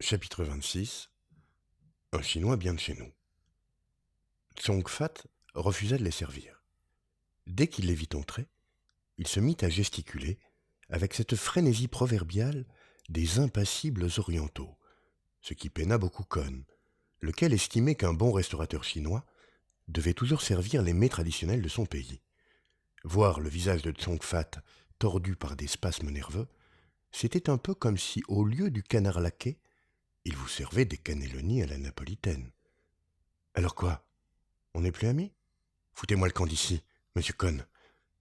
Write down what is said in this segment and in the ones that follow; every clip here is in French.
Chapitre 26. Un Chinois bien de chez nous. Tsong Fat refusa de les servir. Dès qu'il les vit entrer, il se mit à gesticuler avec cette frénésie proverbiale des impassibles orientaux, ce qui peina beaucoup Con, lequel estimait qu'un bon restaurateur chinois devait toujours servir les mets traditionnels de son pays. Voir le visage de Tsong Fat tordu par des spasmes nerveux, c'était un peu comme si, au lieu du canard laqué, il vous servait des cannelloni à la napolitaine. Alors quoi? On n'est plus amis? Foutez-moi le camp d'ici, monsieur Con.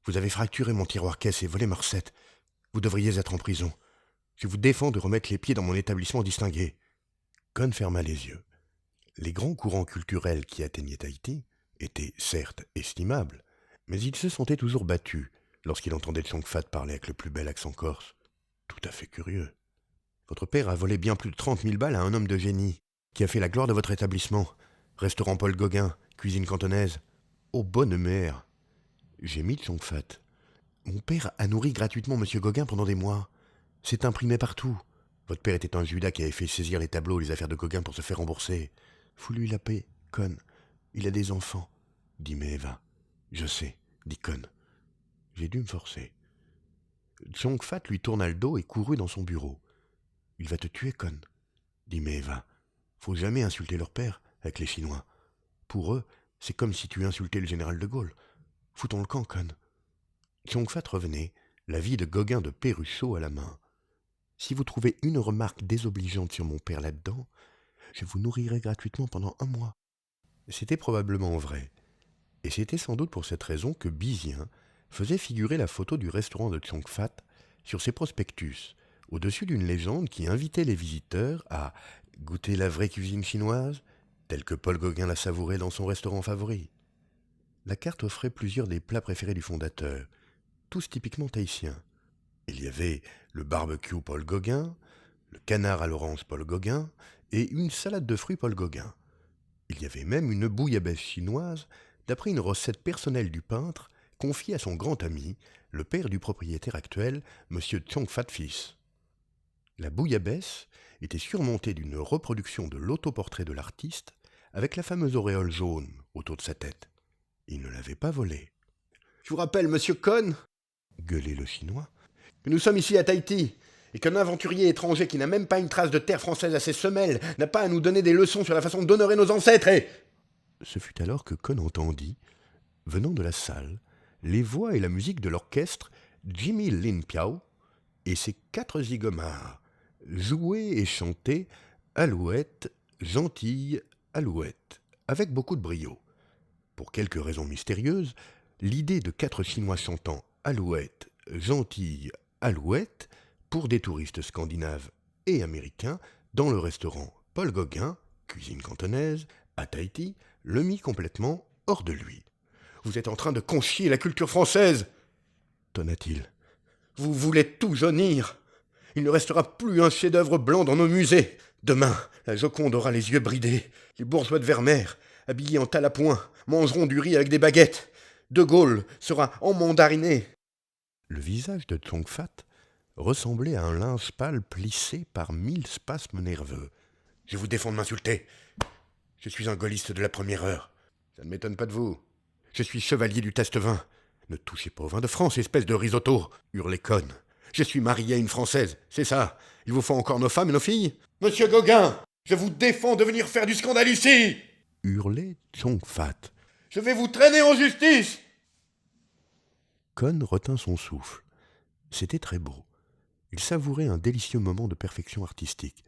Vous avez fracturé mon tiroir-caisse et volé ma recette. Vous devriez être en prison. Je vous défends de remettre les pieds dans mon établissement distingué. Con ferma les yeux. Les grands courants culturels qui atteignaient Haïti étaient certes estimables, mais il se sentait toujours battu lorsqu'il entendait Tsong Fat parler avec le plus bel accent corse. Tout à fait curieux. Votre père a volé bien plus de 30 000 balles à un homme de génie, qui a fait la gloire de votre établissement. Restaurant Paul Gauguin, cuisine cantonaise. Ô bonne mère! Gémit Tsong Fat. Mon père a nourri gratuitement Monsieur Gauguin pendant des mois. C'est imprimé partout. Votre père était un Judas qui avait fait saisir les tableaux et les affaires de Gauguin pour se faire rembourser. Fout-lui la paix, Con. Il a des enfants, dit Maeva. Je sais, dit Con. J'ai dû me forcer. Tsong Fat lui tourna le dos et courut dans son bureau. Il va te tuer, Con, dit Maeva. Faut jamais insulter leur père avec les Chinois. Pour eux, c'est comme si tu insultais le général de Gaulle. Foutons le camp, Con. Tsong Fat revenait, la vie de Gauguin de Péruchot à la main. Si vous trouvez une remarque désobligeante sur mon père là-dedans, je vous nourrirai gratuitement pendant 1 mois. C'était probablement vrai, et c'était sans doute pour cette raison que Bizien faisait figurer la photo du restaurant de Tsong Fat sur ses prospectus, au-dessus d'une légende qui invitait les visiteurs à goûter la vraie cuisine chinoise, telle que Paul Gauguin la savourait dans son restaurant favori. La carte offrait plusieurs des plats préférés du fondateur, tous typiquement tahitiens. Il y avait le barbecue Paul Gauguin, le canard à l'orange Paul Gauguin et une salade de fruits Paul Gauguin. Il y avait même une bouillabaisse chinoise, d'après une recette personnelle du peintre, confiée à son grand ami, le père du propriétaire actuel, M. Tsong Fat fils. La bouillabaisse était surmontée d'une reproduction de l'autoportrait de l'artiste, avec la fameuse auréole jaune autour de sa tête. Il ne l'avait pas volée. Je vous rappelle, monsieur Con, gueulait le Chinois, que nous sommes ici à Tahiti, et qu'un aventurier étranger qui n'a même pas une trace de terre française à ses semelles n'a pas à nous donner des leçons sur la façon d'honorer nos ancêtres et... Ce fut alors que Con entendit, venant de la salle, les voix et la musique de l'orchestre Jimmy Lin Piao et ses 4 zigomards, jouer et chanter Alouette, gentille Alouette, avec beaucoup de brio. Pour quelque raison mystérieuse, l'idée de 4 Chinois chantant Alouette, gentille Alouette, pour des touristes scandinaves et américains, dans le restaurant Paul Gauguin, cuisine cantonaise, à Tahiti, le mit complètement hors de lui. Vous êtes en train de conchier la culture française, tonna-t-il. Vous voulez tout jaunir. Il ne restera plus un chef-d'œuvre blanc dans nos musées. Demain, la Joconde aura les yeux bridés. Les bourgeois de Vermeer, habillés en talapoint, mangeront du riz avec des baguettes. De Gaulle sera emmandariné. Le visage de Tsong Fat ressemblait à un linge pâle plissé par 1000 spasmes nerveux. Je vous défends de m'insulter. Je suis un gaulliste de la première heure. Ça ne m'étonne pas de vous. Je suis chevalier du test-vin. Ne touchez pas au vin de France, espèce de risotto, hurlait Con. Je suis marié à une Française, c'est ça. Il vous faut encore nos femmes et nos filles? Monsieur Gauguin, je vous défends de venir faire du scandale ici, hurlait Tsong Fat. Je vais vous traîner en justice. Con retint son souffle. C'était très beau. Il savourait un délicieux moment de perfection artistique,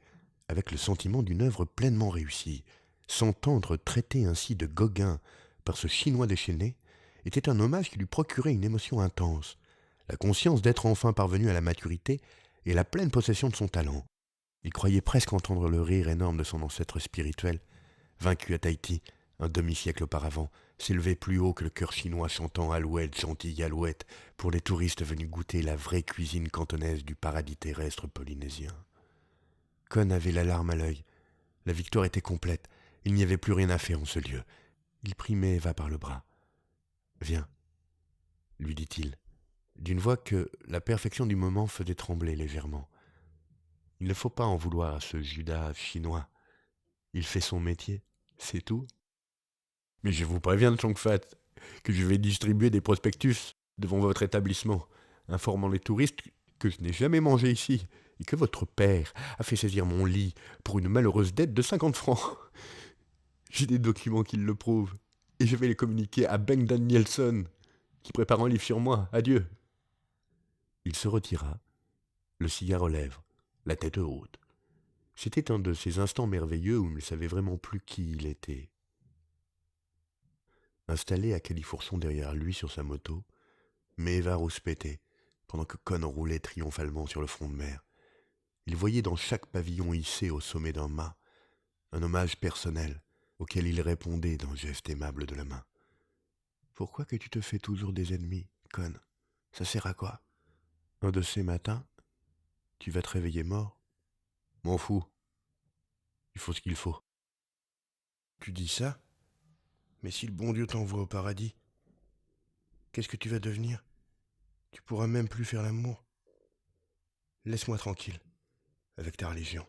avec le sentiment d'une œuvre pleinement réussie. S'entendre traiter ainsi de Gauguin par ce Chinois déchaîné était un hommage qui lui procurait une émotion intense, la conscience d'être enfin parvenu à la maturité et la pleine possession de son talent. Il croyait presque entendre le rire énorme de son ancêtre spirituel, vaincu à Tahiti, un demi-siècle auparavant, s'élever plus haut que le cœur chinois chantant Alouette, gentille Alouette, pour les touristes venus goûter la vraie cuisine cantonaise du paradis terrestre polynésien. Con avait la larme à l'œil. La victoire était complète. Il n'y avait plus rien à faire en ce lieu. Il prit Maeva par le bras. « Viens, lui dit-il, d'une voix que la perfection du moment faisait trembler légèrement. Il ne faut pas en vouloir à ce Judas chinois. Il fait son métier, c'est tout. Mais je vous préviens, Chongfat, que je vais distribuer des prospectus devant votre établissement, informant les touristes que je n'ai jamais mangé ici et que votre père a fait saisir mon lit pour une malheureuse dette de 50 francs. J'ai des documents qui le prouvent et je vais les communiquer à Bengt Danielson, qui prépare un livre sur moi. Adieu. Il se retira, le cigare aux lèvres, la tête haute. C'était un de ces instants merveilleux où il ne savait vraiment plus qui il était. Installé à califourchon derrière lui sur sa moto, Maeva rouspétait, pendant que Con roulait triomphalement sur le front de mer. Il voyait dans chaque pavillon hissé au sommet d'un mât un hommage personnel auquel il répondait d'un geste aimable de la main. « Pourquoi que tu te fais toujours des ennemis, Con? Ça sert à quoi? Un de ces matins, tu vas te réveiller mort? M'en fous. Il faut ce qu'il faut. » Tu dis ça? Mais si le bon Dieu t'envoie au paradis, qu'est-ce que tu vas devenir? Tu pourras même plus faire l'amour. Laisse-moi tranquille, avec ta religion.